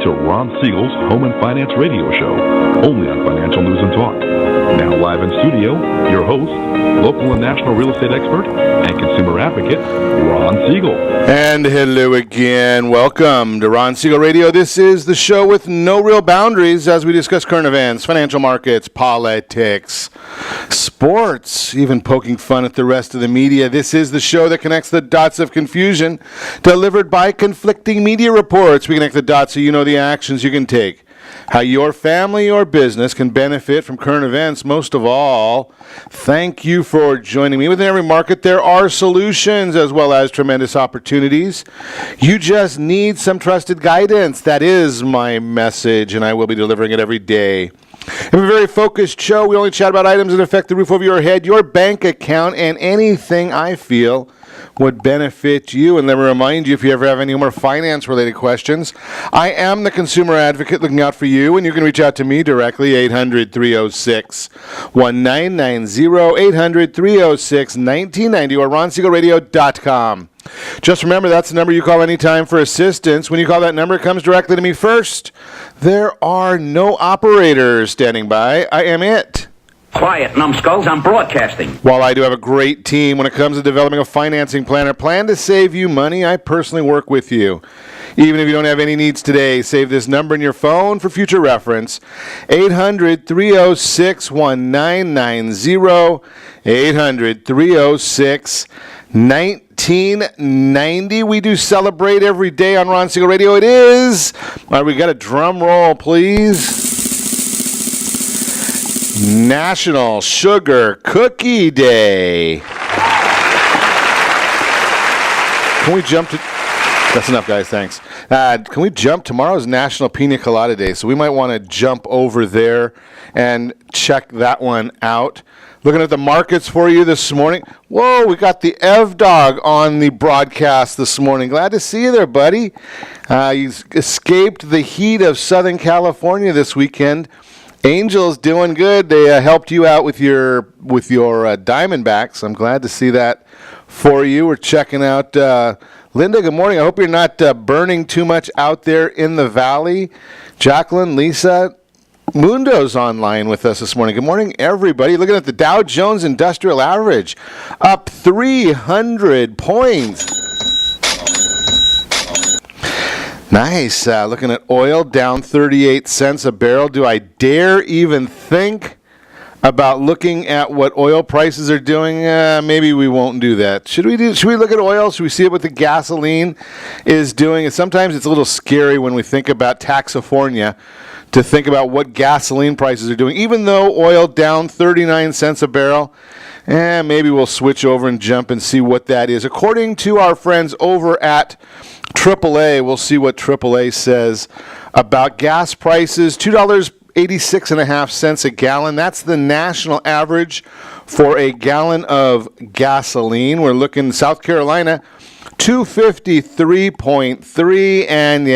to Ron Siegel's Home and Finance Radio Show, only on Financial News and Talk. Now live in studio, your host, local and national real estate expert and consumer advocate, Ron Siegel. And hello again. Welcome to Ron Siegel Radio. This is the show with no real boundaries as we discuss current events, financial markets, politics, sports, even poking fun at the rest of the media. This is the show that connects the dots of confusion delivered by conflicting media reports. We connect the dots so you know the actions you can take, how your family or business can benefit from current events. Most of all, thank you for joining me. Within every market, there are solutions as well as tremendous opportunities. You just need some trusted guidance. That is my message, and I will be delivering it every day. In a very focused show, we only chat about items that affect the roof over your head, your bank account, and anything I feel would benefit you. And let me remind you, if you ever have any more finance-related questions, I am the consumer advocate looking out for you, and you can reach out to me directly, 800-306-1990, 800-306-1990, or ronsiegelradio.com. Just remember, that's the number you call anytime for assistance. When you call that number, it comes directly to me first. There are no operators standing by. I am it. Quiet, numbskulls, I'm broadcasting. While I do have a great team when it comes to developing a financing plan or plan to save you money, I personally work with you. Even if you don't have any needs today, save this number in your phone for future reference, 800-306-1990, 800-306-1990. We do celebrate every day on Ron Siegel Radio. It is, we got a drum roll, please. National Sugar Cookie Day. Can we jump to... That's enough, guys. Thanks. Can we jump? Tomorrow's National Pina Colada Day, so we might want to jump over there and check that one out. Looking at the markets for you this morning. Whoa, we got the Ev Dog on the broadcast this morning. Glad to see you there, buddy. You escaped the heat of Southern California this weekend. Angels doing good. They helped you out with your Diamondbacks. I'm glad to see that for you. We're checking out Linda. Good morning. I hope you're not burning too much out there in the valley. Jacqueline, Lisa, Mundo's online with us this morning. Good morning, everybody. Looking at the Dow Jones Industrial Average, up 300 points. Nice. Looking at oil, down 38 cents a barrel. Do I dare even think about looking at what oil prices are doing? Maybe we won't do that. Should we look at oil? Should we see what the gasoline is doing? And sometimes it's a little scary when we think about Taxifornia to think about what gasoline prices are doing. Even though oil down 39 cents a barrel, maybe we'll switch over and jump and see what that is. According to our friends over at AAA, we'll see what AAA says about gas prices. $2.86.5 a gallon. That's the national average for a gallon of gasoline. We're looking South Carolina, $253.3, and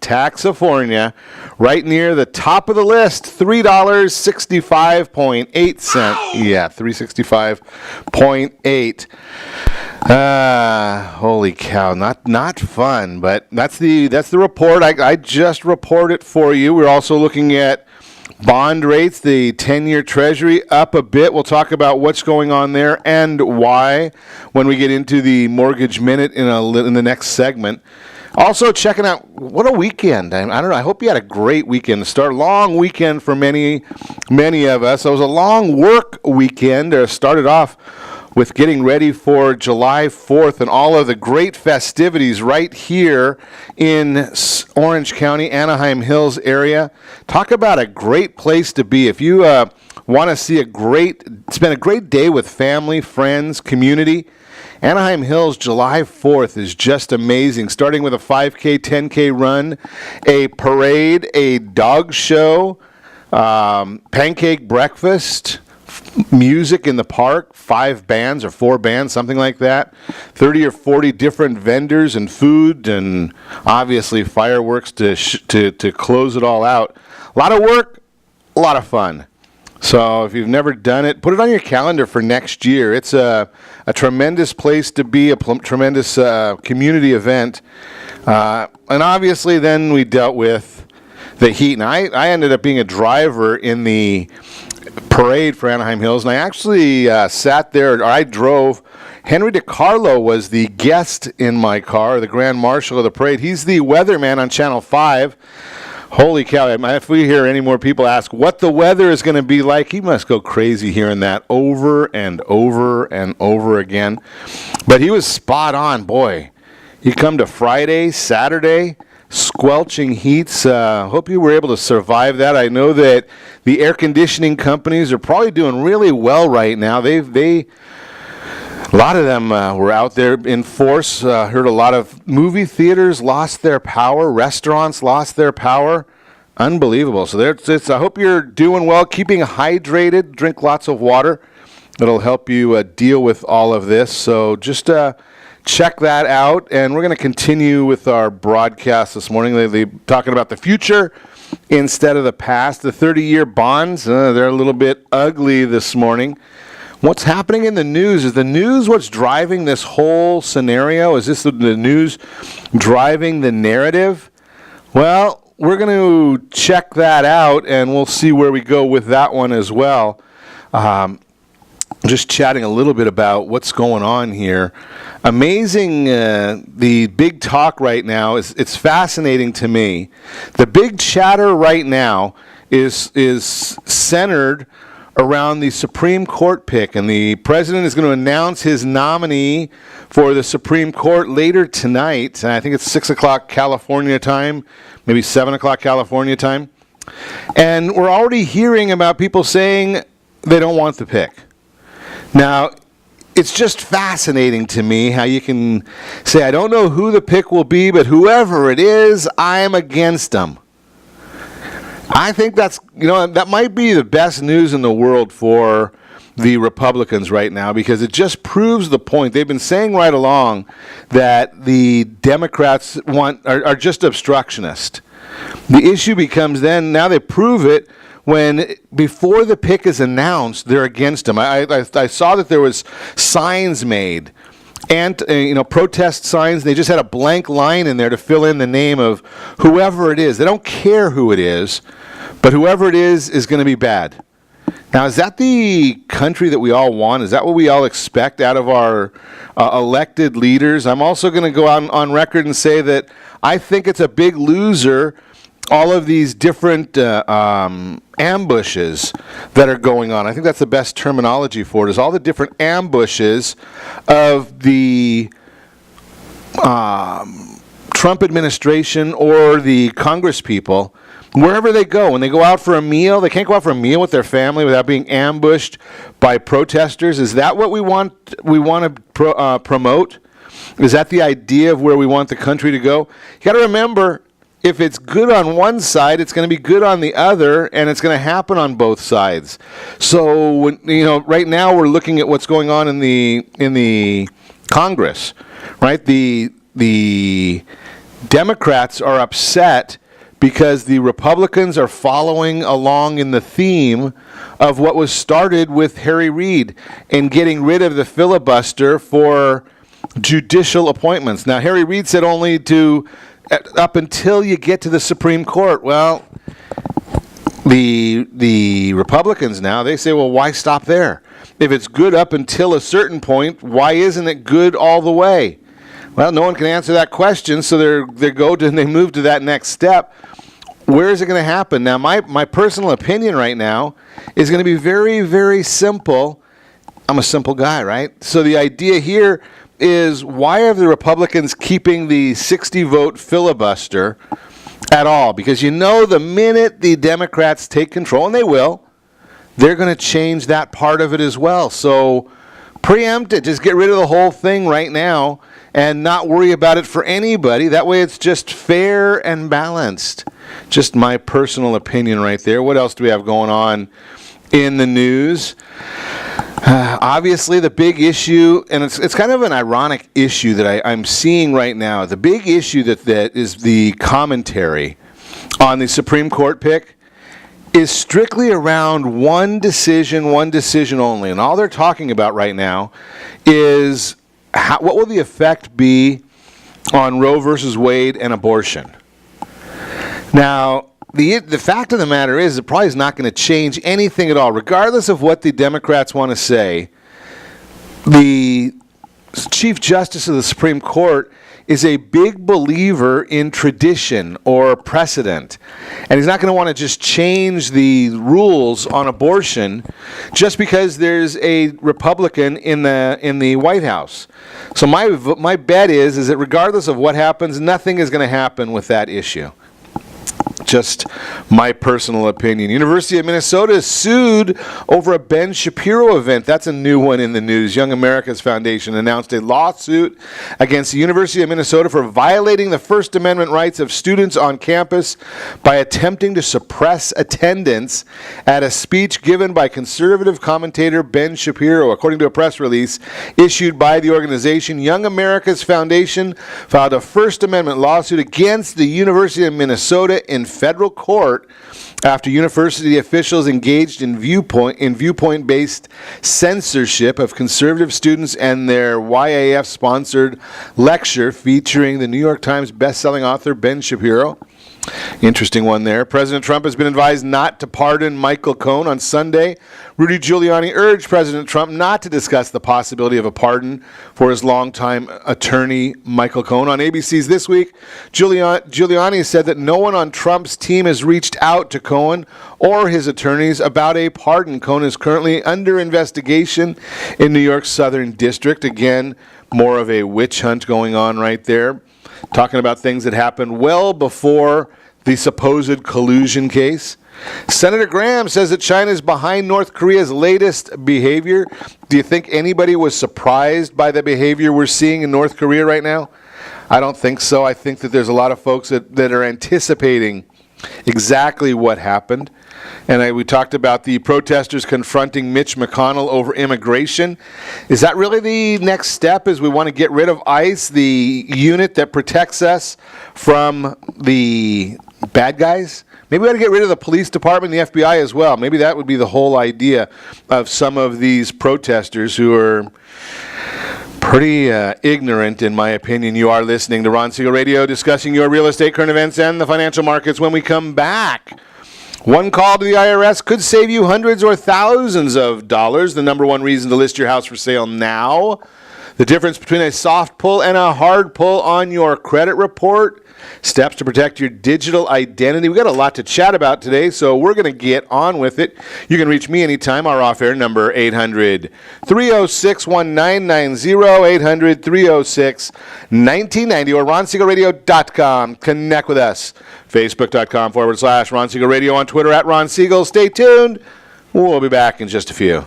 Taxifornia, right near the top of the list, $3.65.8. Yeah, $3.65.8. Holy cow! Not fun, but that's the report. I just reported for you. We're also looking at bond rates, the 10-year Treasury up a bit. We'll talk about what's going on there and why when we get into the Mortgage Minute in the next segment. Also checking out, what a weekend. I don't know, I hope you had a great weekend. Long weekend for many of us. It was a long work weekend. Started off with getting ready for July 4th and all of the great festivities right here in Orange County, Anaheim Hills area. Talk about a great place to be. If you want to spend a great day with family, friends, community, Anaheim Hills, July 4th is just amazing. Starting with a 5K, 10K run, a parade, a dog show, pancake breakfast, music in the park, 5 bands or 4 bands, something like that, 30 or 40 different vendors and food, and obviously fireworks to close it all out. A lot of work, a lot of fun. So if you've never done it, put it on your calendar for next year. It's a tremendous place to be, a tremendous community event. And obviously then we dealt with the heat. And I ended up being a driver in the parade for Anaheim Hills, and I actually sat there, or I drove. Henry DiCarlo was the guest in my car, the Grand Marshal of the parade. He's the weatherman on Channel 5. Holy cow, if we hear any more people ask what the weather is going to be like, he must go crazy hearing that over and over and over again. But he was spot on, boy. You come to Friday, Saturday, squelching heats. Hope you were able to survive that. I know that the air conditioning companies are probably doing really well right now. A lot of them were out there in force. Heard a lot of movie theaters lost their power. Restaurants lost their power. Unbelievable. So I hope you're doing well, keeping hydrated. Drink lots of water. It'll help you deal with all of this. So just check that out. And we're going to continue with our broadcast this morning. They're talking about the future instead of the past. The 30-year bonds, they're a little bit ugly this morning. What's happening in the news? Is the news what's driving this whole scenario? Is this the news driving the narrative? Well, we're going to check that out, and we'll see where we go with that one as well. Just chatting a little bit about what's going on here. Amazing, the big talk right now, it's fascinating to me. The big chatter right now is centered around the Supreme Court pick, and the president is going to announce his nominee for the Supreme Court later tonight. I think it's 6 o'clock California time, maybe 7 o'clock California time. And we're already hearing about people saying they don't want the pick. Now, it's just fascinating to me how you can say, I don't know who the pick will be, but whoever it is, I'm against them. I think that might be the best news in the world for the Republicans right now, because it just proves the point. They've been saying right along that the Democrats are just obstructionist. The issue becomes then, now they prove it, when before the pick is announced, they're against them. I saw that there was signs made, and protest signs. They just had a blank line in there to fill in the name of whoever it is. They don't care who it is, but whoever it is going to be bad. Now, is that the country that we all want? Is that what we all expect out of our elected leaders? I'm also going to go on record and say that I think it's a big loser, all of these different ambushes that are going on. I think that's the best terminology for it, is all the different ambushes of the Trump administration or the Congress people. Wherever they go, when they go out for a meal, they can't go out for a meal with their family without being ambushed by protesters. Is that what we want? We want to promote? Is that the idea of where we want the country to go? You got to remember, if it's good on one side, it's going to be good on the other, and it's going to happen on both sides. So, right now we're looking at what's going on in the Congress, right? The Democrats are upset because the Republicans are following along in the theme of what was started with Harry Reid and getting rid of the filibuster for judicial appointments. Now, Harry Reid said only up until you get to the Supreme Court. Well, the Republicans now, they say, well, why stop there? If it's good up until a certain point, why isn't it good all the way? Well, no one can answer that question, so they move to that next step. Where is it going to happen? Now, my personal opinion right now is going to be very, very simple. I'm a simple guy, right? So the idea here is, why are the Republicans keeping the 60-vote filibuster at all? Because the minute the Democrats take control, and they will, they're going to change that part of it as well. So preempt it. Just get rid of the whole thing right now and not worry about it for anybody. That way it's just fair and balanced. Just my personal opinion right there. What else do we have going on in the news? Obviously, the big issue, and it's kind of an ironic issue that I'm seeing right now. The big issue that is the commentary on the Supreme Court pick is strictly around one decision only. And all they're talking about right now is what will the effect be on Roe versus Wade and abortion. Now, the fact of the matter is, it probably is not going to change anything at all, regardless of what the Democrats want to say. The Chief Justice of the Supreme Court is a big believer in tradition or precedent. And he's not going to want to just change the rules on abortion just because there's a Republican in the White House. So my bet is that regardless of what happens, nothing is going to happen with that issue. Just my personal opinion. University of Minnesota is sued over a Ben Shapiro event. That's a new one in the news. Young America's Foundation announced a lawsuit against the University of Minnesota for violating the First Amendment rights of students on campus by attempting to suppress attendance at a speech given by conservative commentator Ben Shapiro. According to a press release issued by the organization, Young America's Foundation filed a First Amendment lawsuit against the University of Minnesota in federal court after university officials engaged in viewpoint-based censorship of conservative students and their YAF-sponsored lecture featuring the New York Times best-selling author Ben Shapiro. Interesting one there. President Trump has been advised not to pardon Michael Cohen on Sunday. Rudy Giuliani urged President Trump not to discuss the possibility of a pardon for his longtime attorney, Michael Cohen. On ABC's This Week, Giuliani said that no one on Trump's team has reached out to Cohen or his attorneys about a pardon. Cohen is currently under investigation in New York's Southern District. Again, more of a witch hunt going on right there. Talking about things that happened well before the supposed collusion case. Senator Graham says that China is behind North Korea's latest behavior. Do you think anybody was surprised by the behavior we're seeing in North Korea right now? I don't think so. I think that there's a lot of folks that are anticipating exactly what happened. And we talked about the protesters confronting Mitch McConnell over immigration. Is that really the next step? Is we want to get rid of ICE, the unit that protects us from the bad guys? Maybe we ought to get rid of the police department and the FBI as well. Maybe that would be the whole idea of some of these protesters who are pretty ignorant, in my opinion. You are listening to Ron Siegel Radio, discussing your real estate, current events, and the financial markets. When we come back, one call to the IRS could save you hundreds or thousands of dollars. The number one reason to list your house for sale now. The difference between a soft pull and a hard pull on your credit report. Steps to protect your digital identity. We've got a lot to chat about today, so we're going to get on with it. You can reach me anytime. Our off-air number, 800-306-1990, 800-306-1990, or RonSiegelRadio.com. Connect with us. Facebook.com/Ron Siegel Radio, on Twitter @Ron Siegel. Stay tuned. We'll be back in just a few.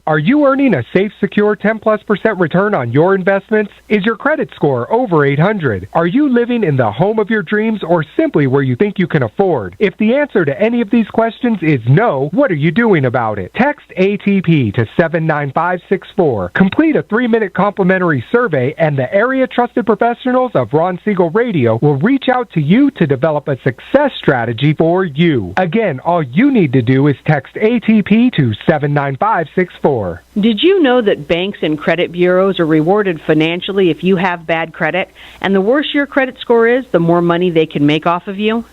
Are you earning a safe, secure 10+% return on your investments? Is your credit score over 800? Are you living in the home of your dreams or simply where you think you can afford? If the answer to any of these questions is no, what are you doing about it? Text ATP to 79564. Complete a 3-minute complimentary survey, and the area trusted professionals of Ron Siegel Radio will reach out to you to develop a success strategy for you. Again, all you need to do is text ATP to 79564. Did you know that banks and credit bureaus are rewarded financially if you have bad credit? And the worse your credit score is, the more money they can make off of you?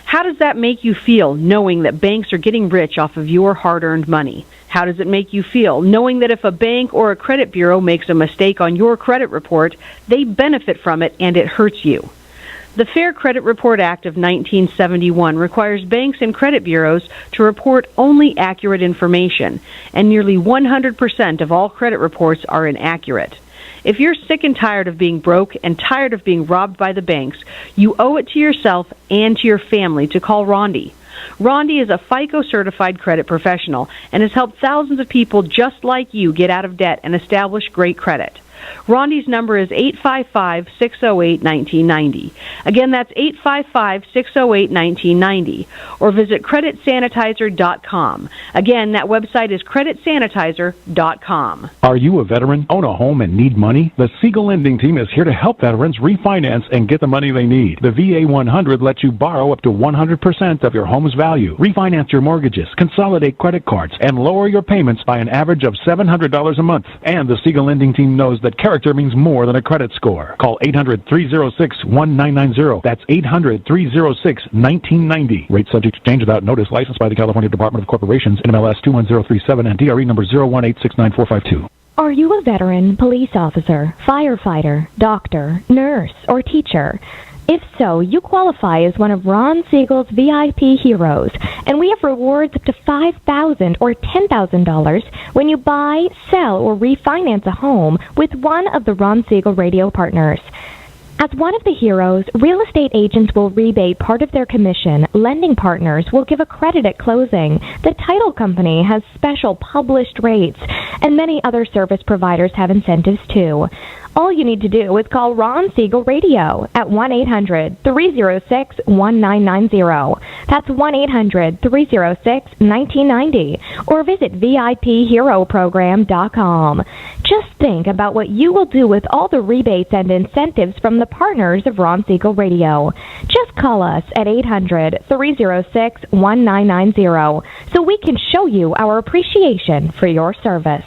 How does that make you feel, knowing that banks are getting rich off of your hard-earned money? How does it make you feel, knowing that if a bank or a credit bureau makes a mistake on your credit report, they benefit from it and it hurts you? The Fair Credit Report Act of 1971 requires banks and credit bureaus to report only accurate information, and nearly 100% of all credit reports are inaccurate. If you're sick and tired of being broke and tired of being robbed by the banks, you owe it to yourself and to your family to call Rondi. Rondi is a FICO-certified credit professional and has helped thousands of people just like you get out of debt and establish great credit. Rondi's number is 855-608-1990. Again, that's 855-608-1990. Or visit creditsanitizer.com. Again, that website is creditsanitizer.com. Are you a veteran, own a home, and need money? The Siegel Lending Team is here to help veterans refinance and get the money they need. The VA 100 lets you borrow up to 100% of your home's value, refinance your mortgages, consolidate credit cards, and lower your payments by an average of $700 a month. And the Siegel Lending Team knows that character means more than a credit score. Call 800-306-1990. That's 800-306-1990. Rate subject to change without notice. Licensed by the California Department of Corporations, NMLS 21037, and DRE number 018694452. Are you a veteran, police officer, firefighter, doctor, nurse, or teacher? If so, you qualify as one of Ron Siegel's VIP heroes, and we have rewards up to $5,000 or $10,000 when you buy, sell, or refinance a home with one of the Ron Siegel radio partners. As one of the heroes, real estate agents will rebate part of their commission. Lending partners will give a credit at closing. The title company has special published rates, and many other service providers have incentives too. All you need to do is call Ron Siegel Radio at 1-800-306-1990. That's 1-800-306-1990. Or visit VIPHeroProgram.com. Just think about what you will do with all the rebates and incentives from the partners of Ron Siegel Radio. Just call us at 800-306-1990 so we can show you our appreciation for your service.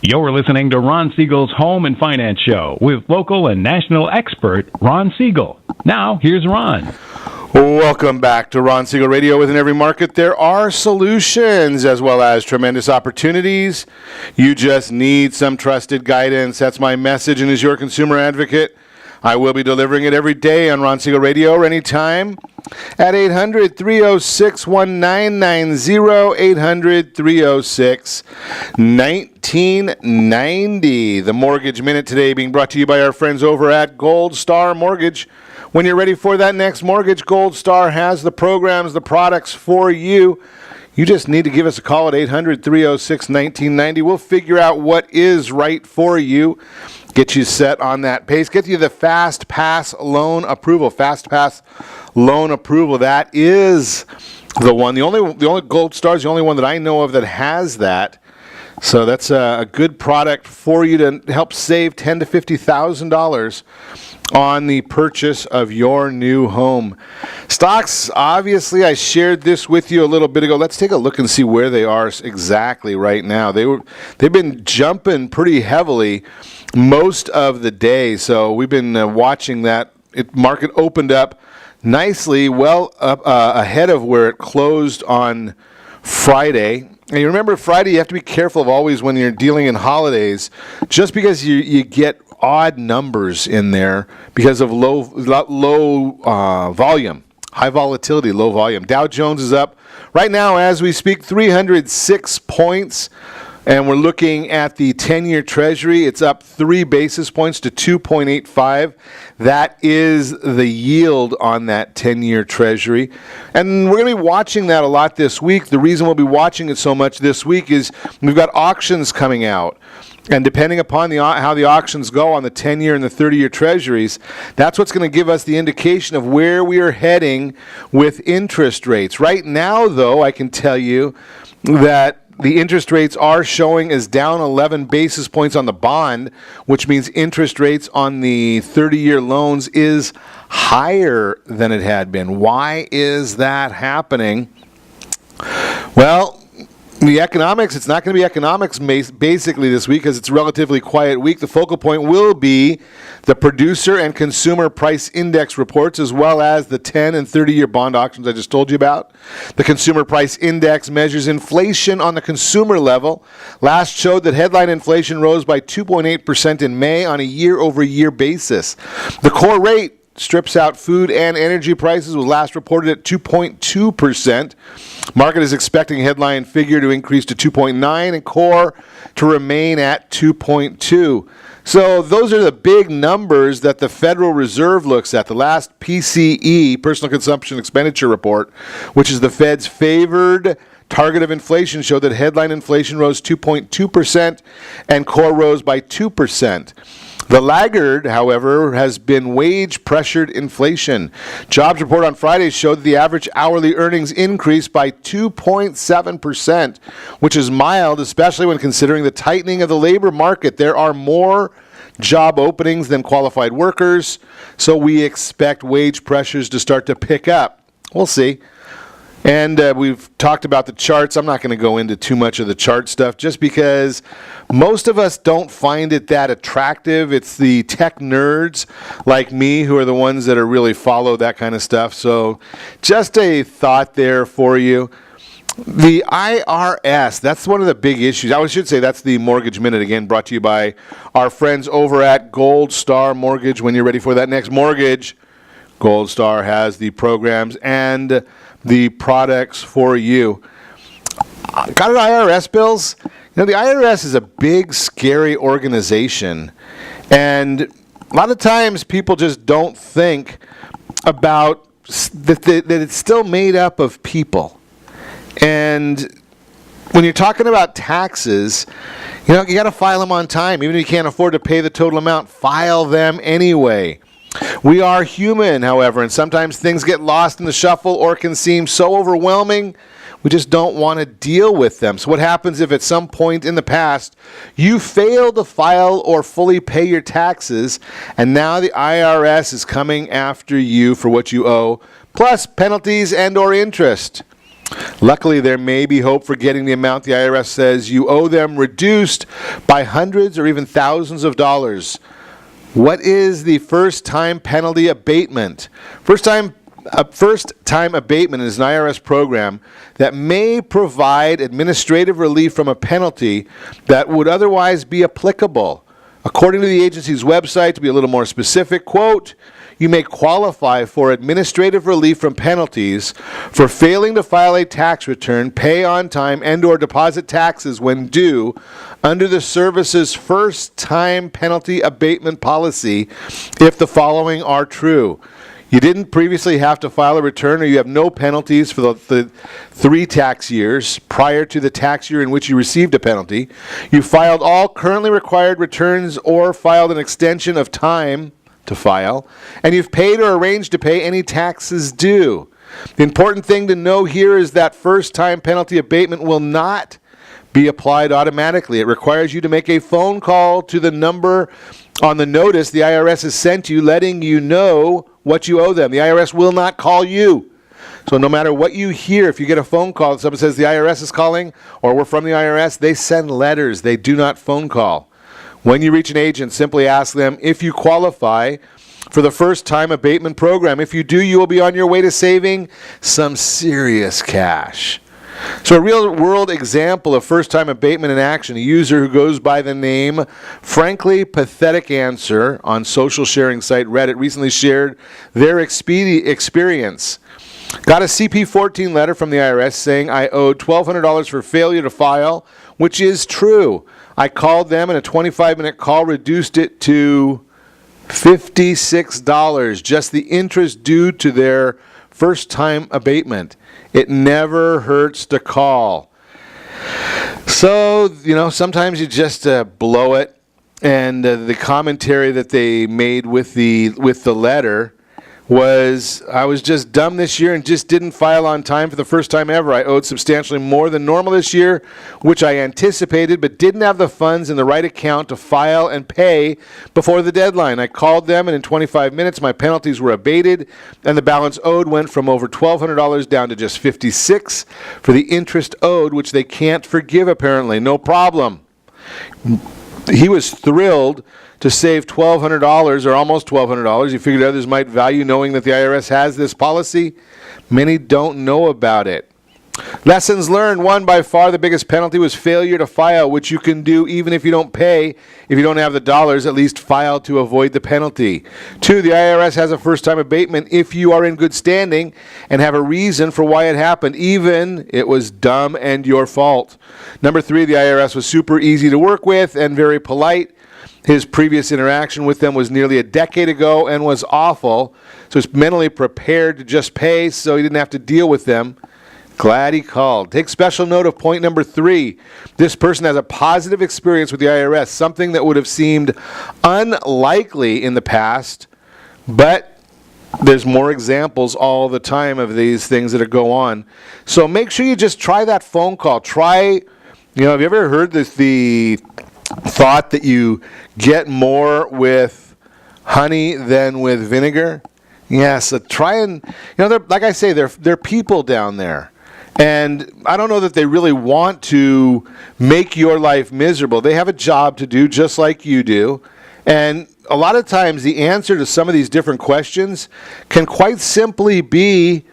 You're listening to Ron Siegel's Home and Finance Show with local and national expert Ron Siegel. Now, here's Ron. Welcome back to Ron Siegel Radio. Within every market, there are solutions as well as tremendous opportunities. You just need some trusted guidance. That's my message, and as your consumer advocate, I will be delivering it every day on Ron Siegel Radio or anytime at 800-306-1990, 800-306-1990. The Mortgage Minute today being brought to you by our friends over at Gold Star Mortgage. When you're ready for that next mortgage, Gold Star has the programs, the products for you. You just need to give us a call at 800-306-1990. We'll figure out what is right for you. Get you set on that pace. Get you the Fast Pass loan approval. Fast Pass loan approval. That is the one. The only Gold Star is the only one that I know of that has that. So that's a good product for you to help save $10,000 to $50,000 on the purchase of your new home. Stocks, obviously, I shared this with you a little bit ago. Let's take a look and see where they are exactly right now. They've been jumping pretty heavily most of the day, so we've been watching that. Market opened up nicely, well up ahead of where it closed on Friday. And you remember Friday, you have to be careful of always when you're dealing in holidays, just because you get odd numbers in there because of low volume, high volatility, low volume. Dow Jones is up right now as we speak, 306 points. And we're looking at the 10-year Treasury. It's up 3 basis points to 2.85. That is the yield on that 10-year Treasury. And we're going to be watching that a lot this week. The reason we'll be watching it so much this week is we've got auctions coming out. And depending upon how the auctions go on the 10-year and the 30-year Treasuries, that's what's going to give us the indication of where we are heading with interest rates. Right now, though, I can tell you that the interest rates are showing as down 11 basis points on the bond, which means interest rates on the 30-year loans is higher than it had been. Why is that happening? Well, the economics, it's not going to be economics basically this week because it's a relatively quiet week. The focal point will be the producer and consumer price index reports as well as the 10 and 30-year bond auctions I just told you about. The consumer price index measures inflation on the consumer level. Last showed that headline inflation rose by 2.8% in May on a year-over-year basis. The core rate strips out food and energy prices, was last reported at 2.2%. Market is expecting headline figure to increase to 2.9 and core to remain at 2.2. So those are the big numbers that the Federal Reserve looks at. The last PCE, Personal Consumption Expenditure Report, which is the Fed's favored target of inflation showed that headline inflation rose 2.2% and core rose by 2%. The laggard, however, has been wage-pressured inflation. Jobs report on Friday showed that the average hourly earnings increased by 2.7%, which is mild, especially when considering the tightening of the labor market. There are more job openings than qualified workers, so we expect wage pressures to start to pick up. We'll see. And we've talked about the charts. I'm not going to go into too much of the chart stuff just because most of us don't find it that attractive. It's the tech nerds like me who are the ones that are really follow that kind of stuff. So just a thought there for you. The IRS, that's one of the big issues. I should say that's the Mortgage Minute, again, brought to you by our friends over at Gold Star Mortgage. When you're ready for that next mortgage, Gold Star has the programs and the products for you. Got an IRS bills? You know, the IRS is a big, scary organization. And a lot of times people just don't think about that it's still made up of people. And when you're talking about taxes, you know, you got to file them on time. Even if you can't afford to pay the total amount, file them anyway. We are human, however, and sometimes things get lost in the shuffle or can seem so overwhelming, we just don't want to deal with them. So what happens if at some point in the past you fail to file or fully pay your taxes, and now the IRS is coming after you for what you owe, plus penalties and or interest? Luckily, there may be hope for getting the amount the IRS says you owe them reduced by hundreds or even thousands of dollars. What is the first-time penalty abatement? First-time abatement is an IRS program that may provide administrative relief from a penalty that would otherwise be applicable. According to the agency's website, to be a little more specific, quote, you may qualify for administrative relief from penalties for failing to file a tax return, pay on time, and or deposit taxes when due under the service's first-time penalty abatement policy if the following are true. You didn't previously have to file a return, or you have no penalties for the 3 tax years prior to the tax year in which you received a penalty. You filed all currently required returns or filed an extension of time to file, and you've paid or arranged to pay any taxes due. The important thing to know here is that first-time penalty abatement will not be applied automatically. It requires you to make a phone call to the number on the notice the IRS has sent you letting you know what you owe them. The IRS will not call you. So no matter what you hear, if you get a phone call and someone says the IRS is calling or we're from the IRS, they send letters. They do not phone call. When you reach an agent, simply ask them if you qualify for the first-time abatement program. If you do, you will be on your way to saving some serious cash. So a real-world example of first-time abatement in action, a user who goes by the name Frankly Pathetic Answer on social sharing site Reddit recently shared their experience. Got a CP-14 letter from the IRS saying I owed $1,200 for failure to file, which is true. I called them and a 25-minute call reduced it to $56, just the interest due to their first-time abatement. It never hurts to call. So, you know, sometimes you just blow it. And the commentary that they made with the letter was, I was just dumb this year and just didn't file on time for the first time ever. I owed substantially more than normal this year, which I anticipated, but didn't have the funds in the right account to file and pay before the deadline. I called them, and in 25 minutes, my penalties were abated, and the balance owed went from over $1,200 down to just $56 for the interest owed, which they can't forgive, apparently. No problem. He was thrilled to save $1,200 or almost $1,200. He figured others might value knowing that the IRS has this policy. Many don't know about it. Lessons learned. 1, by far the biggest penalty was failure to file, which you can do even if you don't pay. If you don't have the dollars, at least file to avoid the penalty. 2, the IRS has a first-time abatement if you are in good standing and have a reason for why it happened, even it was dumb and your fault. Number 3, the IRS was super easy to work with and very polite. His previous interaction with them was nearly a decade ago and was awful, so he's mentally prepared to just pay so he didn't have to deal with them. Glad he called. Take special note of point number 3. This person has a positive experience with the IRS, something that would have seemed unlikely in the past, but there's more examples all the time of these things that go on. So make sure you just try that phone call. Have you ever heard the thought that you get more with honey than with vinegar? Yeah, so try and, like I say, they're people down there. And I don't know that they really want to make your life miserable. They have a job to do just like you do. And a lot of times the answer to some of these different questions can quite simply be,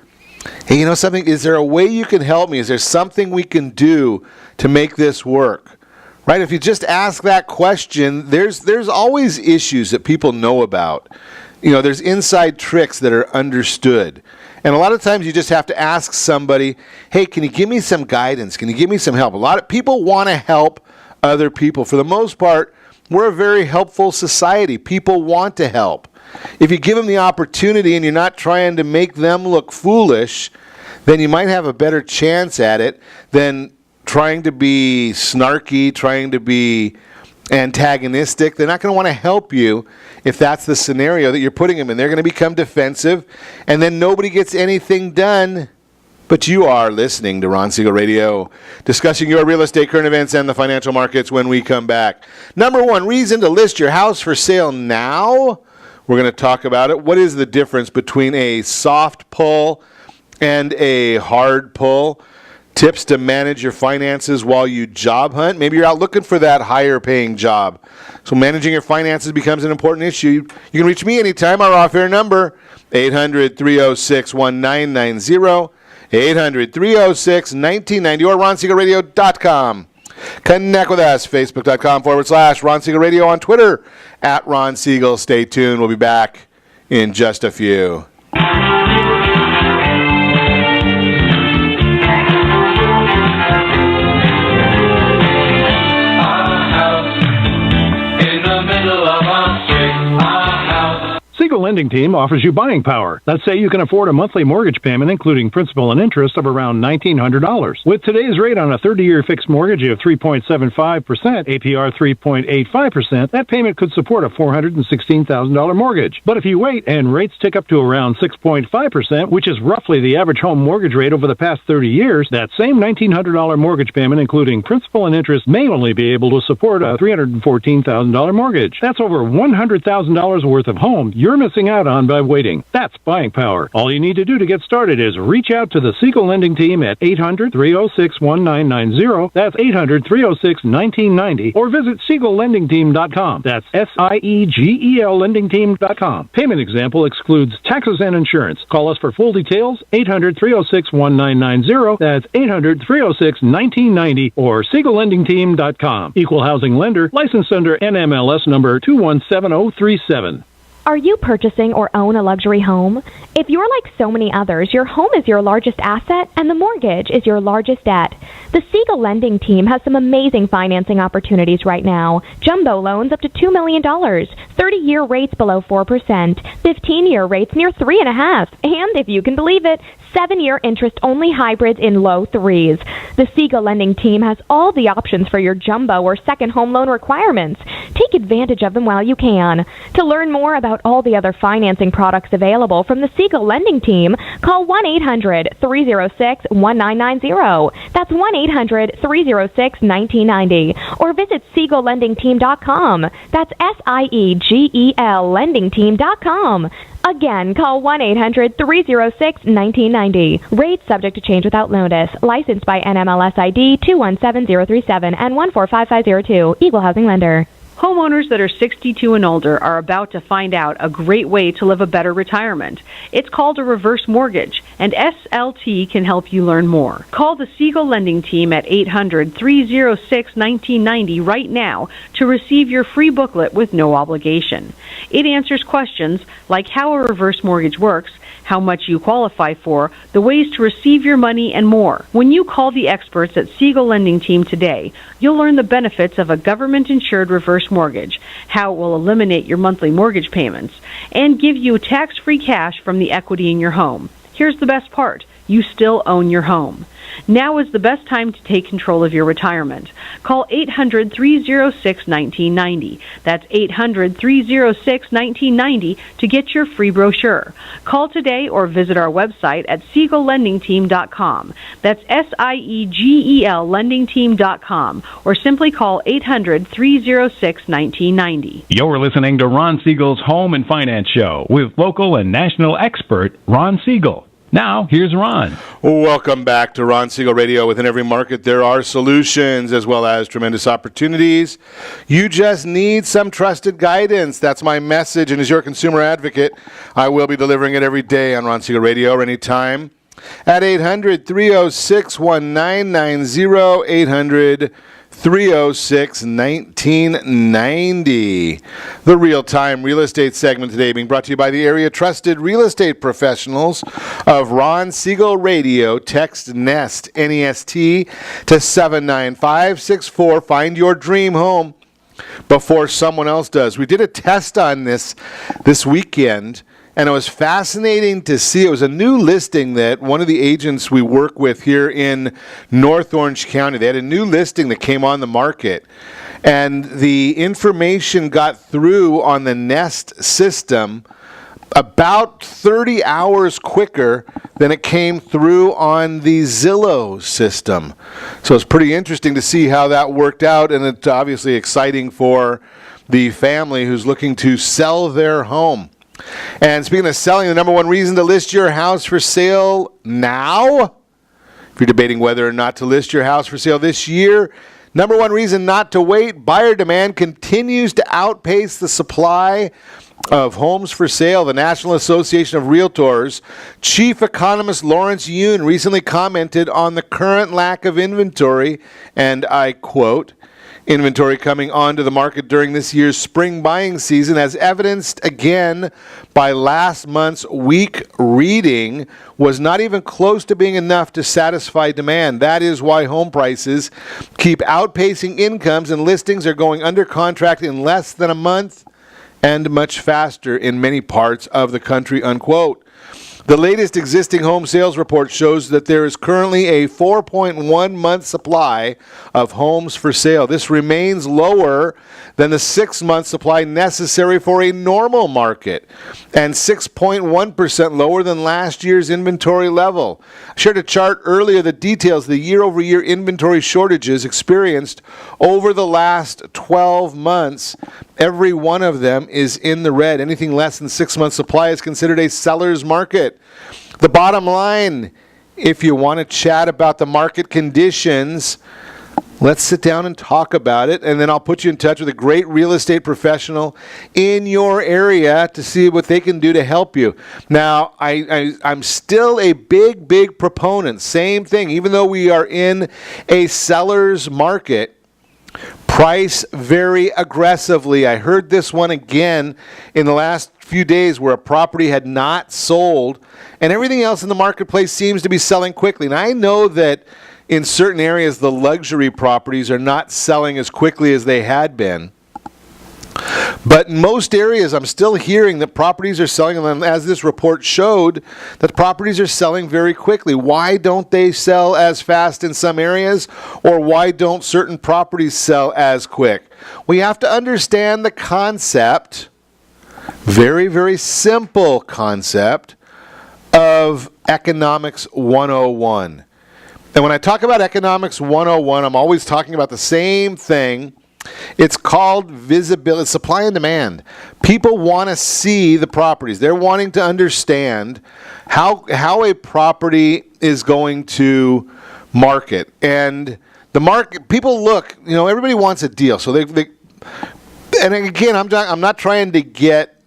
hey, you know something? Is there a way you can help me? Is there something we can do to make this work? Right? If you just ask that question, there's always issues that people know about. There's inside tricks that are understood. And a lot of times you just have to ask somebody, hey, can you give me some guidance? Can you give me some help? A lot of people want to help other people. For the most part, we're a very helpful society. People want to help. If you give them the opportunity and you're not trying to make them look foolish, then you might have a better chance at it than trying to be snarky, trying to be antagonistic. They're not going to want to help you if that's the scenario that you're putting them in. They're going to become defensive, and then nobody gets anything done. But you are listening to Ron Siegel Radio, discussing your real estate, current events, and the financial markets when we come back. Number 1 reason to list your house for sale now. We're going to talk about it. What is the difference between a soft pull and a hard pull? Tips to manage your finances while you job hunt. Maybe you're out looking for that higher paying job. So managing your finances becomes an important issue. You can reach me anytime. Our off-air number, 800-306-1990, 800-306-1990, or RonSiegelRadio.com. Connect with us, Facebook.com/Ron Siegel Radio, on Twitter, @Ron Siegel. Stay tuned. We'll be back in just a few. Siegel Lending Team offers you buying power. Let's say you can afford a monthly mortgage payment, including principal and interest, of around $1,900. With today's rate on a 30-year fixed mortgage of 3.75%, APR 3.85%, that payment could support a $416,000 mortgage. But if you wait and rates tick up to around 6.5%, which is roughly the average home mortgage rate over the past 30 years, that same $1,900 mortgage payment, including principal and interest, may only be able to support a $314,000 mortgage. That's over $100,000 worth of home you're missing out on by waiting. That's buying power. All you need to do to get started is reach out to the Siegel Lending Team at 800-306-1990. That's 800-306-1990. Or visit SiegelLendingTeam.com. That's SIEGEL LendingTeam.com. Payment example excludes taxes and insurance. Call us for full details, 800-306-1990. That's 800-306-1990 or SiegelLendingTeam.com. Equal housing lender, licensed under NMLS number 217037. Are you purchasing or own a luxury home? If you're like so many others, your home is your largest asset and the mortgage is your largest debt. The Siegel Lending Team has some amazing financing opportunities right now. Jumbo loans up to $2 million, 30-year rates below 4%, 15-year rates near 3.5%, and if you can believe it, 7-year interest-only hybrids in low 3s. The Siegel Lending Team has all the options for your jumbo or second home loan requirements. Take advantage of them while you can. To learn more about all the other financing products available from the Siegel Lending Team, call 1-800-306-1990. That's 1-800-306-1990. Or visit SiegelLendingTeam.com. That's SIEGEL LendingTeam.com. Again, call 1-800-306-1990. Rates subject to change without notice. Licensed by NMLS ID 217037 and 145502. Equal housing lender. Homeowners that are 62 and older are about to find out a great way to live a better retirement. It's called a reverse mortgage, and SLT can help you learn more. Call the Siegel Lending Team at 800-306-1990 right now to receive your free booklet with no obligation. It answers questions like how a reverse mortgage works, how much you qualify for, the ways to receive your money, and more. When you call the experts at Siegel Lending Team today, you'll learn the benefits of a government-insured reverse mortgage, how it will eliminate your monthly mortgage payments, and give you tax-free cash from the equity in your home. Here's the best part. you still own your home. Now is the best time to take control of your retirement. Call 800-306-1990. That's 800-306-1990 to get your free brochure. Call today or visit our website at SiegelLendingTeam.com. That's SIEGEL LendingTeam.com, or simply call 800-306-1990. You're listening to Ron Siegel's Home and Finance Show with local and national expert Ron Siegel. Now, here's Ron. Welcome back to Ron Siegel Radio. Within every market, there are solutions as well as tremendous opportunities. You just need some trusted guidance. That's my message. And as your consumer advocate, I will be delivering it every day on Ron Siegel Radio or anytime at 800-306-1990, 800-306-1990. The real-time real estate segment today being brought to you by the area trusted real estate professionals of Ron Siegel Radio. Text NEST, N-E-S-T, to 79564. Find your dream home before someone else does. We did a test on this weekend, and it was fascinating to see. It was a new listing that one of the agents we work with here in North Orange County, they had a new listing that came on the market. And the information got through on the Nest system about 30 hours quicker than it came through on the Zillow system. So it's pretty interesting to see how that worked out, and it's obviously exciting for the family who's looking to sell their home. And speaking of selling, the number one reason to list your house for sale now, if you're debating whether or not to list your house for sale this year, number one reason not to wait, buyer demand continues to outpace the supply of homes for sale. The National Association of Realtors Chief Economist Lawrence Yoon recently commented on the current lack of inventory, and I quote, "Inventory coming onto the market during this year's spring buying season, as evidenced again by last month's weak reading, was not even close to being enough to satisfy demand. That is why home prices keep outpacing incomes, and listings are going under contract in less than a month and much faster in many parts of the country," unquote. The latest existing home sales report shows that there is currently a 4.1 month supply of homes for sale. This remains lower than the 6-month supply necessary for a normal market, and 6.1% lower than last year's inventory level. I shared a chart earlier that details the year-over-year inventory shortages experienced over the last 12 months. Every one of them is in the red. Anything less than 6 months supply is considered a seller's market. The bottom line, if you want to chat about the market conditions, let's sit down and talk about it, and then I'll put you in touch with a great real estate professional in your area to see what they can do to help you. Now, I'm still a big proponent. Same thing, even though we are in a seller's market, price very aggressively. I heard this one again in the last few days where a property had not sold and everything else in the marketplace seems to be selling quickly. And I know that in certain areas the luxury properties are not selling as quickly as they had been. But in most areas, I'm still hearing that properties are selling, and as this report showed, that properties are selling very quickly. Why don't they sell as fast in some areas, or why don't certain properties sell as quick? We have to understand the concept, very simple concept, of Economics 101. And when I talk about Economics 101, I'm always talking about the same thing. It's called visibility, supply and demand. People want to see the properties. They're wanting to understand how a property is going to market. And the market, people look, everybody wants a deal. So they and again, I'm not trying to get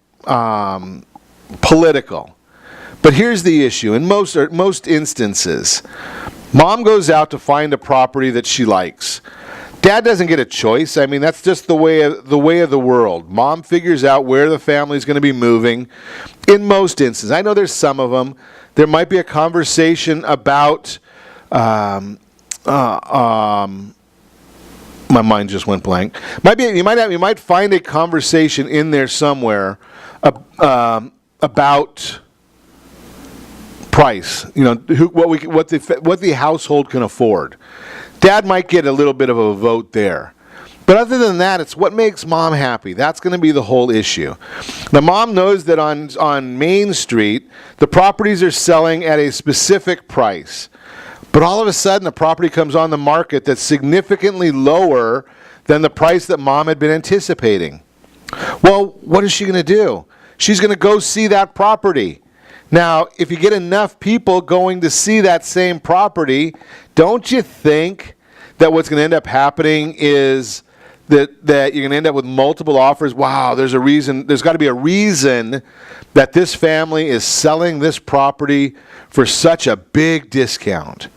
political. But here's the issue. In most instances, mom goes out to find a property that she likes. Dad doesn't get a choice. I mean, that's just the way of the world. Mom figures out where the family's going to be moving. In most instances, I know there's some of them. There might be a conversation about. My mind just went blank. You might find a conversation in there somewhere about price. What the household can afford. Dad might get a little bit of a vote there. But other than that, it's what makes mom happy. That's going to be the whole issue. Now, mom knows that on Main Street, the properties are selling at a specific price. But all of a sudden, the property comes on the market that's significantly lower than the price that mom had been anticipating. Well, what is she going to do? She's going to go see that property. Now, if you get enough people going to see that same property, don't you think that what's going to end up happening is that you're going to end up with multiple offers? Wow, there's got to be a reason that this family is selling this property for such a big discount.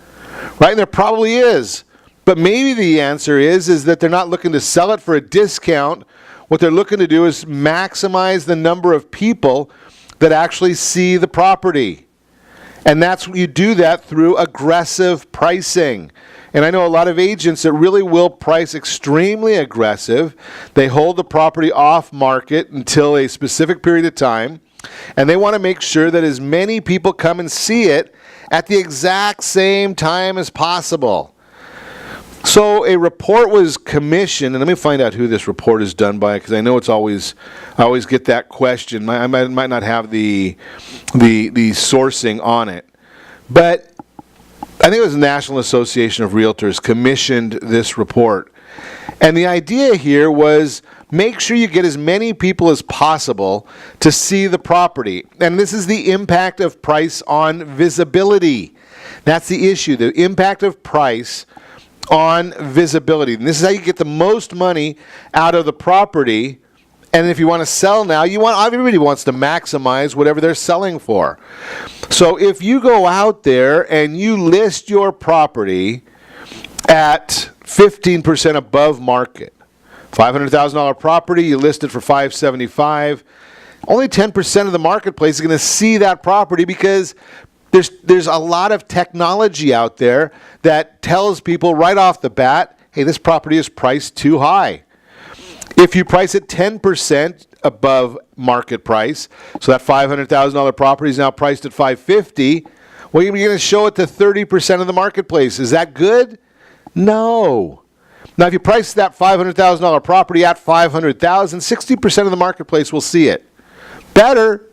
Right? And there probably is. But maybe the answer is that they're not looking to sell it for a discount. What they're looking to do is maximize the number of people that actually see the property. And you do that through aggressive pricing. And I know a lot of agents that really will price extremely aggressive. They hold the property off market until a specific period of time. And they want to make sure that as many people come and see it at the exact same time as possible. So a report was commissioned, and let me find out who this report is done by, because I know I always get that question. I might not have the sourcing on it, but I think it was the National Association of Realtors commissioned this report, and the idea here was make sure you get as many people as possible to see the property, and this is the impact of price on visibility. That's the issue, the impact of price on visibility. And this is how you get the most money out of the property. And if you want to sell now, everybody wants to maximize whatever they're selling for. So if you go out there and you list your property at 15% above market, $500,000 property, you list it for $575,000, only 10% of the marketplace is going to see that property, because there's a lot of technology out there that tells people right off the bat, hey, this property is priced too high. If you price it 10% above market price, so that $500,000 property is now priced at $550,000, well, you're going to show it to 30% of the marketplace. Is that good? No. Now, if you price that $500,000 property at $500,000, 60% of the marketplace will see it. Better.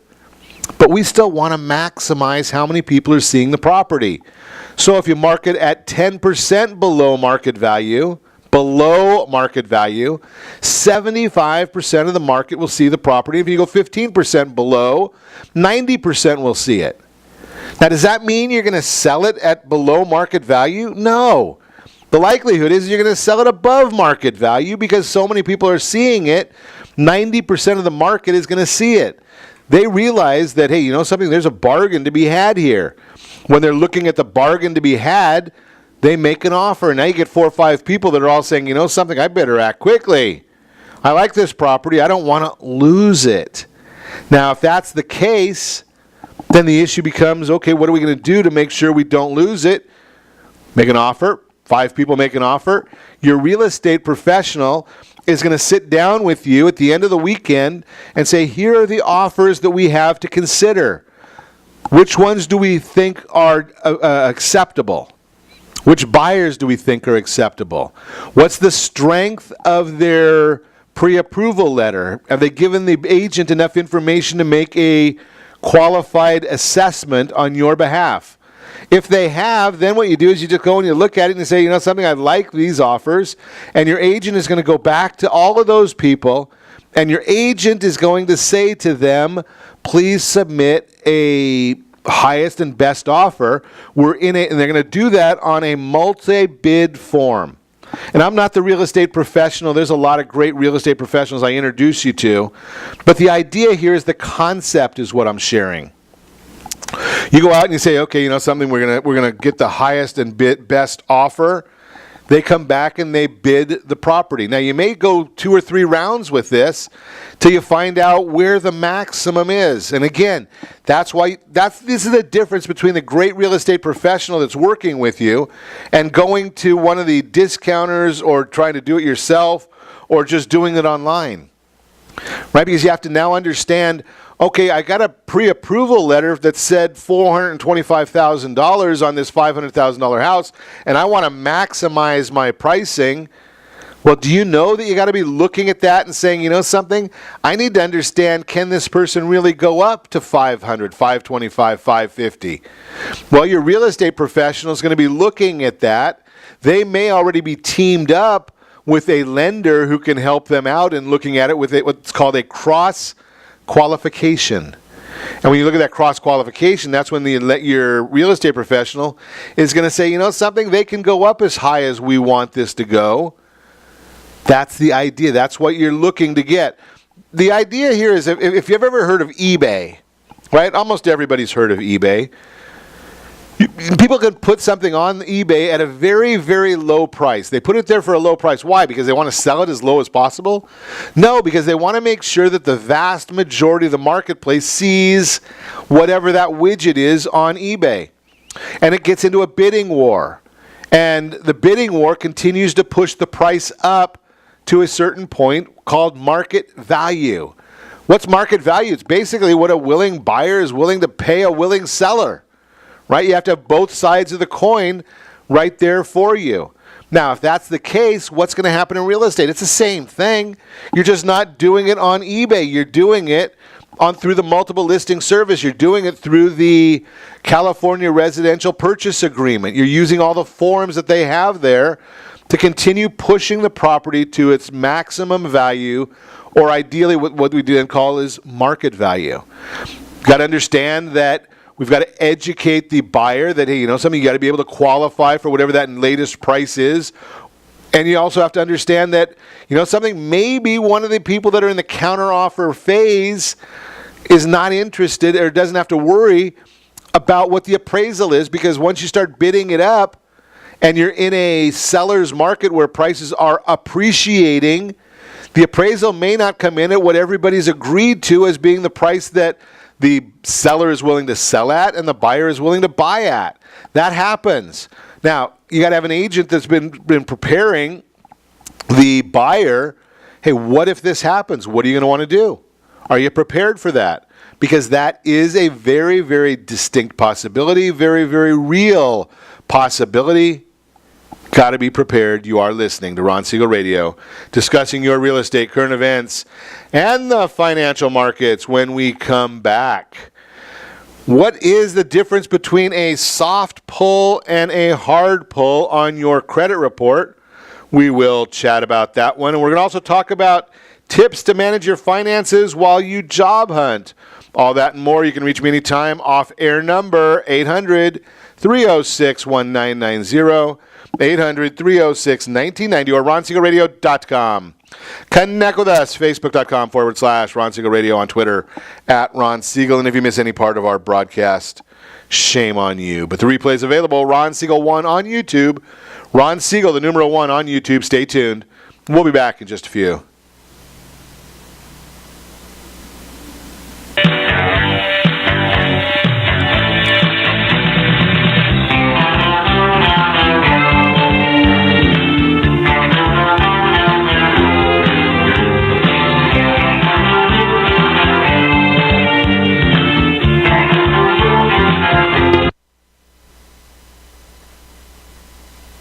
But we still want to maximize how many people are seeing the property. So if you market at 10% below market value, 75% of the market will see the property. If you go 15% below, 90% will see it. Now, does that mean you're going to sell it at below market value? No. The likelihood is you're going to sell it above market value, because so many people are seeing it, 90% of the market is going to see it. They realize that, hey, you know something? There's a bargain to be had here. When they're looking at the bargain to be had, they make an offer. And now you get 4 or 5 people that are all saying, you know something? I better act quickly. I like this property. I don't want to lose it. Now, if that's the case, then the issue becomes, okay, what are we going to do to make sure we don't lose it? Make an offer. 5 people make an offer. Your real estate professional is going to sit down with you at the end of the weekend and say, here are the offers that we have to consider. Which ones do we think are acceptable? Which buyers do we think are acceptable? What's the strength of their pre-approval letter? Have they given the agent enough information to make a qualified assessment on your behalf? If they have, then what you do is you just go and you look at it and you say, you know something, I like these offers. And your agent is going to go back to all of those people, and your agent is going to say to them, please submit a highest and best offer. And they're going to do that on a multi-bid form. And I'm not the real estate professional. There's a lot of great real estate professionals I introduce you to. But the idea here is the concept is what I'm sharing. You go out and you say, okay, you know something, we're gonna get the highest and best offer. They come back and they bid the property. Now, you may go 2 or 3 rounds with this till you find out where the maximum is. And again, this is the difference between the great real estate professional that's working with you and going to one of the discounters or trying to do it yourself or just doing it online. Right? Because you have to now understand, okay, I got a pre-approval letter that said $425,000 on this $500,000 house, and I want to maximize my pricing. Well, do you know that you got to be looking at that and saying, you know something? I need to understand, can this person really go up to 500, 525, 550? Well, your real estate professional is going to be looking at that. They may already be teamed up with a lender who can help them out in looking at it with what's called a cross-qualification. And when you look at that cross-qualification, that's when your real estate professional is going to say, you know something? They can go up as high as we want this to go. That's the idea. That's what you're looking to get. The idea here is if you've ever heard of eBay, right? Almost everybody's heard of eBay. People can put something on eBay at a very, very low price. They put it there for a low price. Why? Because they want to sell it as low as possible? No, because they want to make sure that the vast majority of the marketplace sees whatever that widget is on eBay. And it gets into a bidding war. And the bidding war continues to push the price up to a certain point called market value. What's market value? It's basically what a willing buyer is willing to pay a willing seller, right? You have to have both sides of the coin right there for you. Now, if that's the case, what's going to happen in real estate? It's the same thing. You're just not doing it on eBay. You're doing it through the multiple listing service. You're doing it through the California Residential Purchase Agreement. You're using all the forms that they have there to continue pushing the property to its maximum value, or ideally what we then call is market value. You've got to understand that we've got to educate the buyer that, hey, you know something, you got to be able to qualify for whatever that latest price is. And you also have to understand that, you know something, maybe one of the people that are in the counteroffer phase is not interested or doesn't have to worry about what the appraisal is, because once you start bidding it up and you're in a seller's market where prices are appreciating, the appraisal may not come in at what everybody's agreed to as being the price that the seller is willing to sell at and the buyer is willing to buy at. That happens. Now, you got to have an agent that's been preparing the buyer. Hey, what if this happens? What are you going to want to do? Are you prepared for that? Because that is a very, very distinct possibility, very, very real possibility. Got to be prepared. You are listening to Ron Siegel Radio, discussing your real estate, current events, and the financial markets. When we come back, what is the difference between a soft pull and a hard pull on your credit report? We will chat about that one. And we're going to also talk about tips to manage your finances while you job hunt. All that and more. You can reach me anytime. Off-air number 800-306-1990. 800-306-1990 or RonSiegelRadio.com. Connect with us, Facebook.com/Ron Siegel Radio, on Twitter @Ron Siegel. And if you miss any part of our broadcast, shame on you. But the replay is available, Ron Siegel 1 on YouTube. Ron Siegel, the numeral 1 on YouTube. Stay tuned. We'll be back in just a few.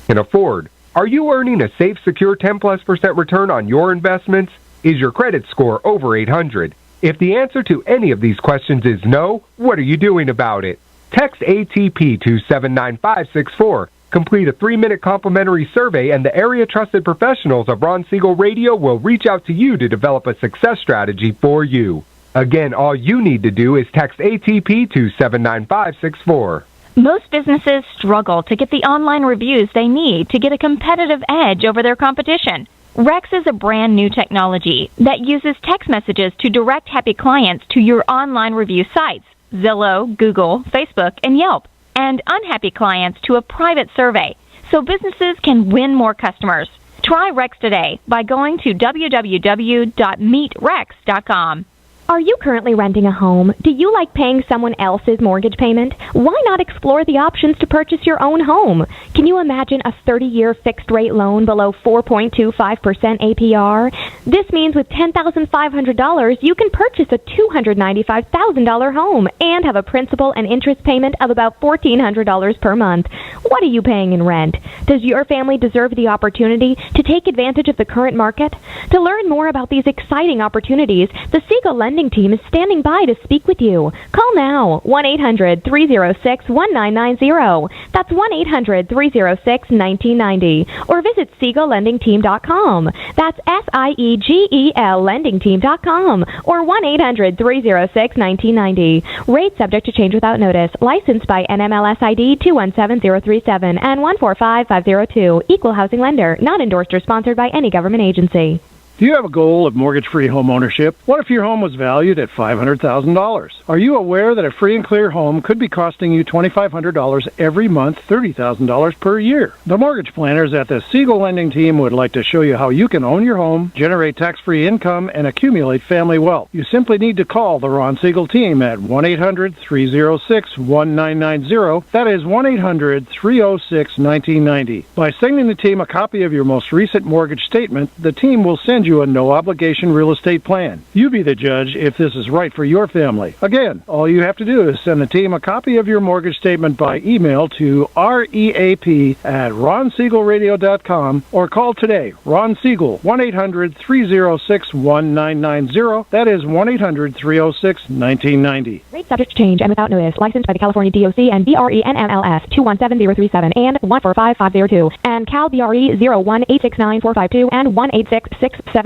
Can afford. Are you earning a safe, secure 10+% return on your investments? Is your credit score over 800? If the answer to any of these questions is no, what are you doing about it? Text ATP to 79564. Complete a 3-minute complimentary survey, and the area trusted professionals of Ron Siegel Radio will reach out to you to develop a success strategy for you. Again, all you need to do is text ATP to 79564. Most businesses struggle to get the online reviews they need to get a competitive edge over their competition. Rex is a brand new technology that uses text messages to direct happy clients to your online review sites, Zillow, Google, Facebook, and Yelp, and unhappy clients to a private survey, so businesses can win more customers. Try Rex today by going to www.meetrex.com. Are you currently renting a home? Do you like paying someone else's mortgage payment? Why not explore the options to purchase your own home? Can you imagine a 30-year fixed-rate loan below 4.25% APR? This means with $10,500, you can purchase a $295,000 home and have a principal and interest payment of about $1,400 per month. What are you paying in rent? Does your family deserve the opportunity to take advantage of the current market? To learn more about these exciting opportunities, the Siegel Lending Team is standing by to speak with you. Call now, 1-800-306-1990. That's 1-800-306-1990. Or visit SiegelLendingTeam.com. That's SIEGEL LendingTeam.com. Or 1-800-306-1990. Rate subject to change without notice. Licensed by NMLS ID 217037 and 145502. Equal housing lender. Not endorsed or sponsored by any government agency. Do you have a goal of mortgage-free home ownership? What if your home was valued at $500,000? Are you aware that a free and clear home could be costing you $2,500 every month, $30,000 per year? The mortgage planners at the Siegel Lending Team would like to show you how you can own your home, generate tax-free income, and accumulate family wealth. You simply need to call the Ron Siegel Team at 1-800-306-1990. That is 1-800-306-1990. By sending the team a copy of your most recent mortgage statement, the team will send you a no-obligation real estate plan. You be the judge if this is right for your family. Again, all you have to do is send the team a copy of your mortgage statement by email to reap@ronsiegelradio.com or call today. Ron Siegel, 1-800-306-1990. That is 1-800-306-1990. Rate subject to change and without notice. Licensed by the California DOC and BRE NMLS 217037 and 145502 and Cal BRE 01869452 and 1866775.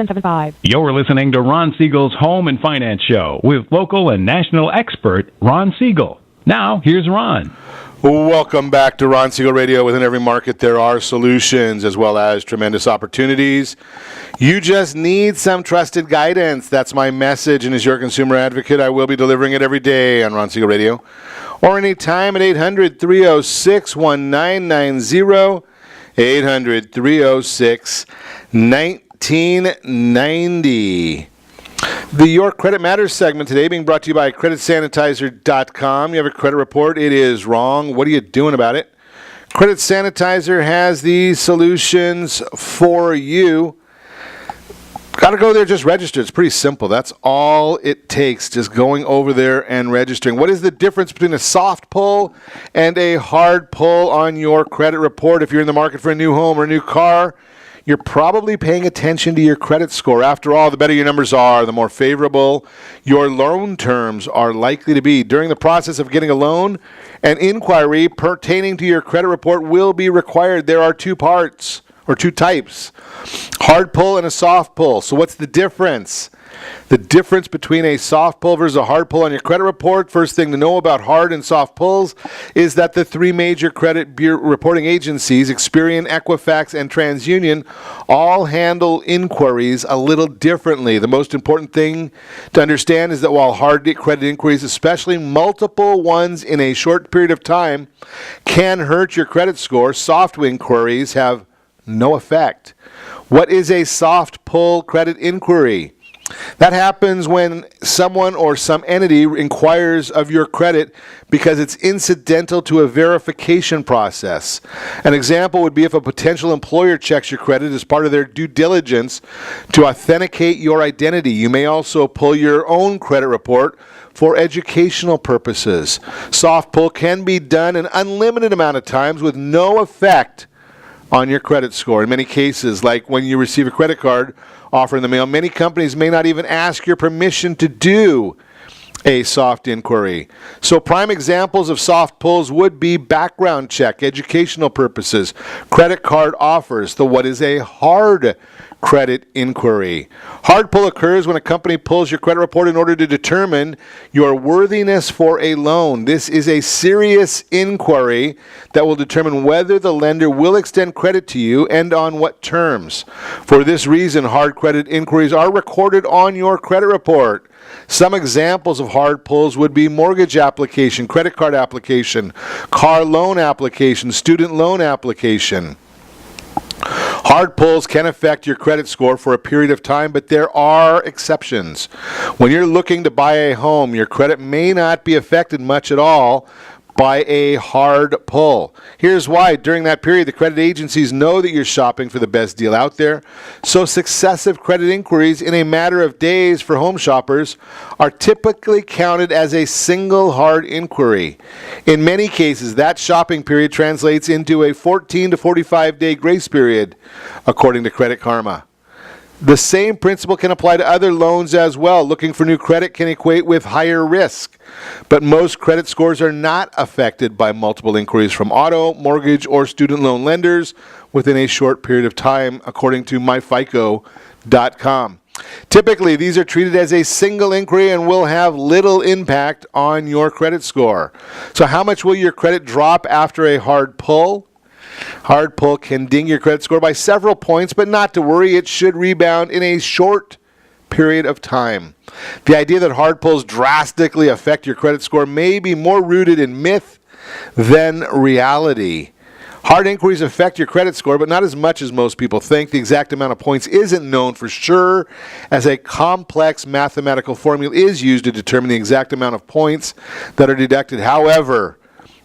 You're listening to Ron Siegel's Home and Finance Show with local and national expert Ron Siegel. Now, here's Ron. Welcome back to Ron Siegel Radio. Within every market, there are solutions as well as tremendous opportunities. You just need some trusted guidance. That's my message, and as your consumer advocate, I will be delivering it every day on Ron Siegel Radio or anytime at 800-306-1990, 800-306-1990. 1990. The Your Credit Matters segment today being brought to you by CreditSanitizer.com. You have a credit report. It is wrong. What are you doing about it? Credit Sanitizer has these solutions for you. Got to go there, just register. It's pretty simple. That's all it takes, just going over there and registering. What is the difference between a soft pull and a hard pull on your credit report? If you're in the market for a new home or a new car, you're probably paying attention to your credit score. After all, the better your numbers are, the more favorable your loan terms are likely to be. During the process of getting a loan, an inquiry pertaining to your credit report will be required. There are two parts, or two types, hard pull and a soft pull. So what's the difference? The difference between a soft pull versus a hard pull on your credit report, first thing to know about hard and soft pulls is that the three major credit bureau reporting agencies, Experian, Equifax, and TransUnion, all handle inquiries a little differently. The most important thing to understand is that while hard credit inquiries, especially multiple ones in a short period of time, can hurt your credit score, soft inquiries have no effect. What is a soft pull credit inquiry? That happens when someone or some entity inquires of your credit because it's incidental to a verification process. An example would be if a potential employer checks your credit as part of their due diligence to authenticate your identity. You may also pull your own credit report for educational purposes. Soft pull can be done an unlimited amount of times with no effect on your credit score. In many cases, like when you receive a credit card offer in the mail, many companies may not even ask your permission to do a soft inquiry. So prime examples of soft pulls would be background check, educational purposes, credit card offers. What is a hard credit inquiry? Hard pull occurs when a company pulls your credit report in order to determine your worthiness for a loan. This is a serious inquiry that will determine whether the lender will extend credit to you and on what terms. For this reason, hard credit inquiries are recorded on your credit report. Some examples of hard pulls would be mortgage application, credit card application, car loan application, student loan application. Hard pulls can affect your credit score for a period of time, but there are exceptions. When you're looking to buy a home, your credit may not be affected much at all by a hard pull. Here's why. During that period, the credit agencies know that you're shopping for the best deal out there. So successive credit inquiries in a matter of days for home shoppers are typically counted as a single hard inquiry. In many cases, that shopping period translates into a 14 to 45 day grace period, according to Credit Karma. The same principle can apply to other loans as well. Looking for new credit can equate with higher risk, but most credit scores are not affected by multiple inquiries from auto, mortgage, or student loan lenders within a short period of time, according to myfico.com. Typically, these are treated as a single inquiry and will have little impact on your credit score. So how much will your credit drop after a hard pull? Hard pull can ding your credit score by several points, but not to worry, it should rebound in a short period of time. The idea that hard pulls drastically affect your credit score may be more rooted in myth than reality. Hard inquiries affect your credit score, but not as much as most people think. The exact amount of points isn't known for sure, as a complex mathematical formula is used to determine the exact amount of points that are deducted. However,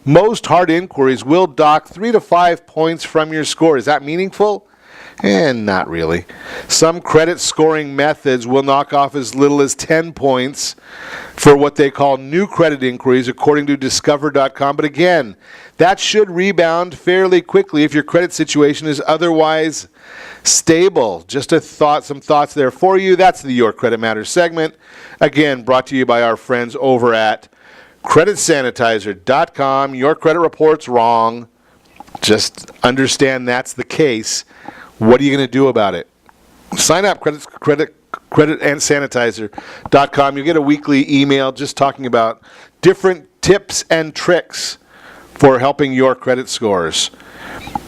most hard inquiries will dock 3 to 5 points from your score. Is that meaningful? Not really. Some credit scoring methods will knock off as little as 10 points for what they call new credit inquiries, according to discover.com. But again, that should rebound fairly quickly if your credit situation is otherwise stable. Just some thoughts there for you. That's the Your Credit Matters segment. Again, brought to you by our friends over at creditsanitizer.com. Your credit report's wrong. Just understand that's the case. What are you going to do about it? Sign up, creditandsanitizer.com. You get a weekly email just talking about different tips and tricks for helping your credit scores.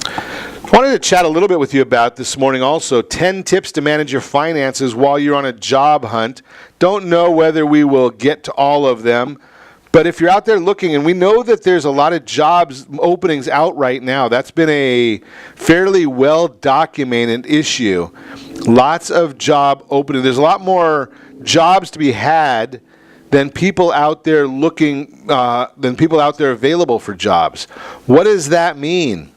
I wanted to chat a little bit with you about this morning also. 10 tips to manage your finances while you're on a job hunt. Don't know whether we will get to all of them. But if you're out there looking, and we know that there's a lot of jobs openings out right now, that's been a fairly well-documented issue. Lots of job openings. There's a lot more jobs to be had than people out there looking, than people out there available for jobs. What does that mean?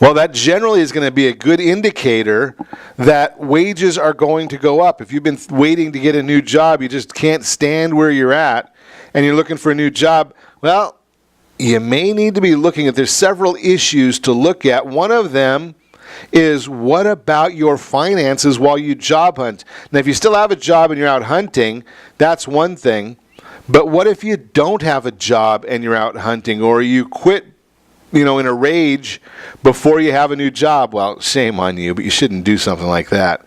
Well, that generally is going to be a good indicator that wages are going to go up. If you've been waiting to get a new job, you just can't stand where you're at, and you're looking for a new job, well, you may need to be looking at, there's several issues to look at. One of them is, what about your finances while you job hunt? Now, if you still have a job and you're out hunting, that's one thing. But what if you don't have a job and you're out hunting, or you quit, in a rage before you have a new job? Well, shame on you, but you shouldn't do something like that.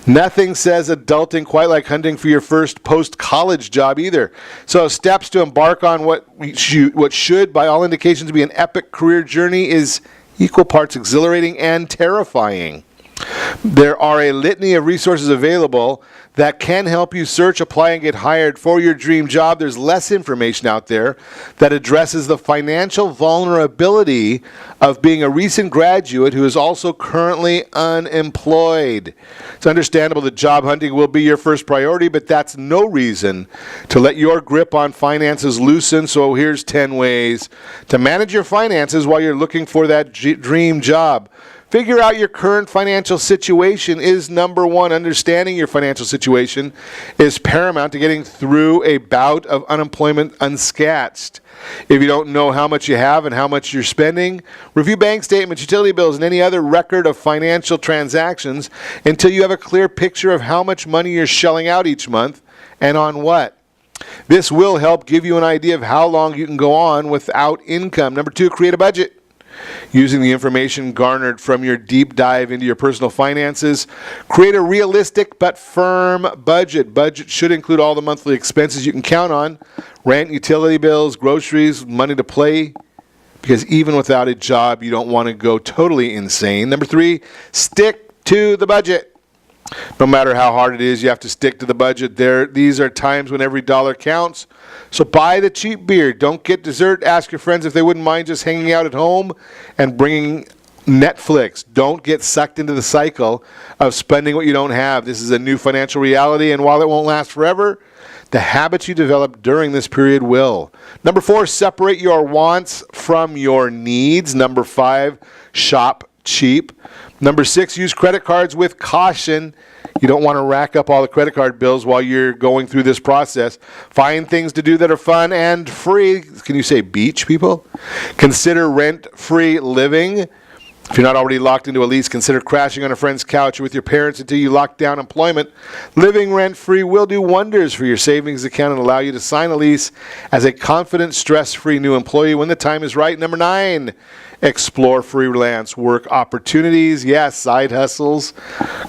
Nothing says adulting quite like hunting for your first post-college job either. So steps to embark on what should, by all indications, be an epic career journey is equal parts exhilarating and terrifying. There are a litany of resources available that can help you search, apply, and get hired for your dream job. There's less information out there that addresses the financial vulnerability of being a recent graduate who is also currently unemployed. It's understandable that job hunting will be your first priority, but that's no reason to let your grip on finances loosen. So here's 10 ways to manage your finances while you're looking for that dream job. Figure out your current financial situation is number one. Understanding your financial situation is paramount to getting through a bout of unemployment unscathed. If you don't know how much you have and how much you're spending, review bank statements, utility bills, and any other record of financial transactions until you have a clear picture of how much money you're shelling out each month and on what. This will help give you an idea of how long you can go on without income. Number two, create a budget. Using the information garnered from your deep dive into your personal finances, create a realistic but firm budget. Budget should include all the monthly expenses you can count on: rent, utility bills, groceries, money to play, because even without a job, you don't want to go totally insane. Number three, stick to the budget. No matter how hard it is, you have to stick to the budget. These are times when every dollar counts. So buy the cheap beer. Don't get dessert. Ask your friends if they wouldn't mind just hanging out at home and bringing Netflix. Don't get sucked into the cycle of spending what you don't have. This is a new financial reality, and while it won't last forever, The habits you develop during this period will. Number 4, separate your wants from your needs. Number 5, shop cheap. Number 6, use credit cards with caution. You don't want to rack up all the credit card bills while you're going through this process. Find things to do that are fun and free. Can you say beach, people? Consider rent-free living. If you're not already locked into a lease, consider crashing on a friend's couch with your parents until you lock down employment. Living rent-free will do wonders for your savings account and allow you to sign a lease as a confident, stress-free new employee when the time is right. Number 9, explore freelance work opportunities. Yes, side hustles.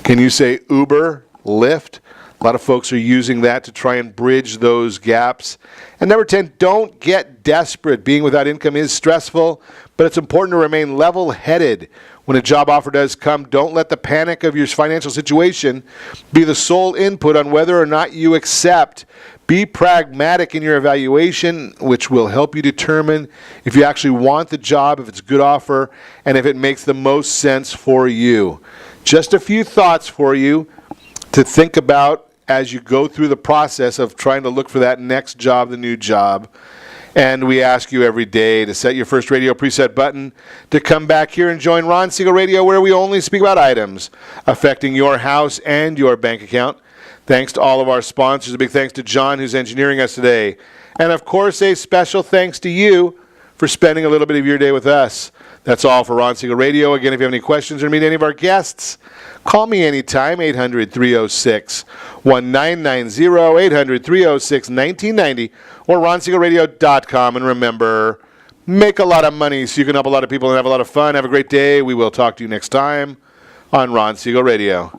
Can you say Uber, Lyft? A lot of folks are using that to try and bridge those gaps. And number 10, don't get desperate. Being without income is stressful, but it's important to remain level-headed. When a job offer does come, don't let the panic of your financial situation be the sole input on whether or not you accept. Be pragmatic in your evaluation, which will help you determine if you actually want the job, if it's a good offer, and if it makes the most sense for you. Just a few thoughts for you to think about as you go through the process of trying to look for that next job, the new job. And we ask you every day to set your first radio preset button, to come back here and join Ron Siegel Radio, where we only speak about items affecting your house and your bank account. Thanks to all of our sponsors. A big thanks to John, who's engineering us today. And, of course, a special thanks to you for spending a little bit of your day with us. That's all for Ron Siegel Radio. Again, if you have any questions or meet any of our guests, call me anytime, 800-306-1990, 800-306-1990, or ronsiegelradio.com. And remember, make a lot of money so you can help a lot of people and have a lot of fun. Have a great day. We will talk to you next time on Ron Siegel Radio.